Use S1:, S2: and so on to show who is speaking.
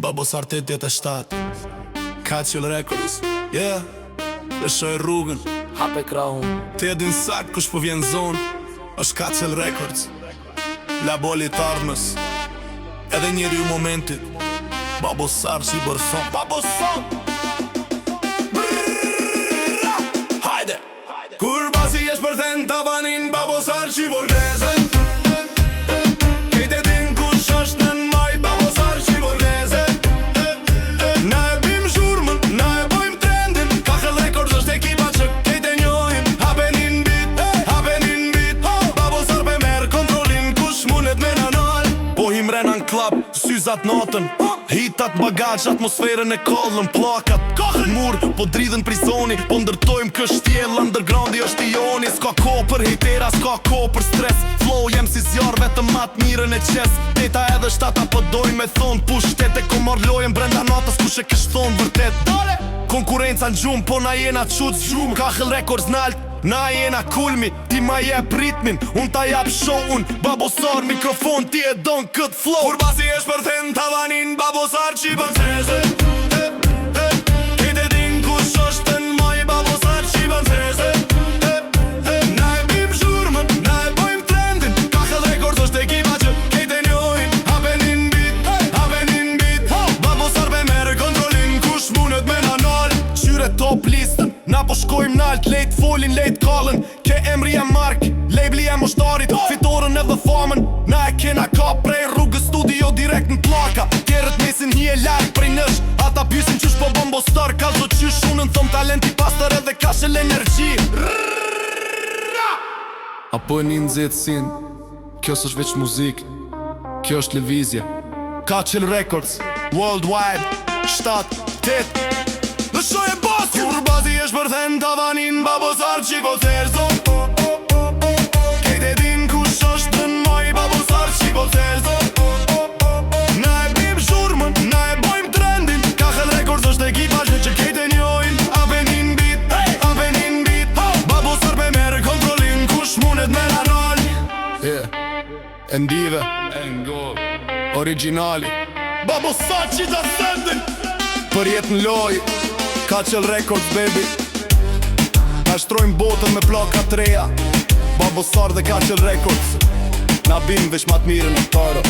S1: Babosar 87 Kacil Records, yeah. Lëshoj rrugën,
S2: hape krahun.
S1: ti e din sakt kush po vjen zonë. Është Kacil Records, la boli t'armës, edhe njeri u momentit. Babosar që i bërthon, Babosar. Hajde! Kur basi jesh për thënë tavanin, Babosar që i vorgezën. Kejt e din kush është në maj, Babosar që i vorgezën. Na e bim zhurmën, na e bojmë trendin. Kacil Records është ekipa që kejt e njojim. Hapenin beat, Babosar pe merë kontrolin. Kush mundet me nanal, po himrena në klub, syzat natën. Hitat, bagaj, atmosferën e kollën, plakat, mur, po dridhen prizoni, po ndërtojmë kështjell, undergroundi është i joni. S'ka ko për hitera, s'ka ko për stres. Flow jem si zjarë, vetëm mat mirën e qes. Teta edhe shtata po dojmë me thonë pushtet. E ko marrë lojën brenda natës, kush e kësht thonë vërtet. Konkurenca në gjumë, po na jena qut zhjumë. Kacil Records nalt, na jena kulmi. Ti ma jep ritmin, unë ta jap show-un. Babosar mikrofon, ti e don kët flow. Kur basi esh për thënë tavanin, Babosar që i bëntreze. Kejt e din kush është në maj, Babosar që i bëntreze. Na e bim zhurmën, na e bojmë trendin. Kacil Records është ekipa që kejt e njojin. Hapenin beat, Babosar pe merë kontrolin. Kush mundet me nanal, qyre top listën. Na po shkojmë nalt, lejt folin, lejt kallën. Ke emri e mark, labeli e moshtarit. Fitorën edhe famën, na e kena ka prej rrugës studio direkt në plaka. Tjerët mesin hi e lark prej nësh, ata pysin qysh po bombostar. Kalzo qysh unën thom talenti pastor edhe kashel energji. Apo e një nxehtësin, kjo s'është veç muzik, kjo është lëvizje. Kacil Records, worldwide, 7, 8. Lëshoj e basi, kur basi esh për thënë tavanin, Babosar që i po therzo. Kejt e din kush është në maj, Babosar që i po therzo. Na e bim zhurmën, na e bojmë trendin. Kacil Records është ekipa që kejt e njojin. Hapenin beat, Babosar pe merë kontrolin. Kush mundet me nanal, Endive, originali, Babosar që i ta sendin. Për jetë në loj, Kacil Records baby. Na shtrojmë botën me plaka treja, Babosar dhe Kacil Records. Na bim veç mat mirën në taro.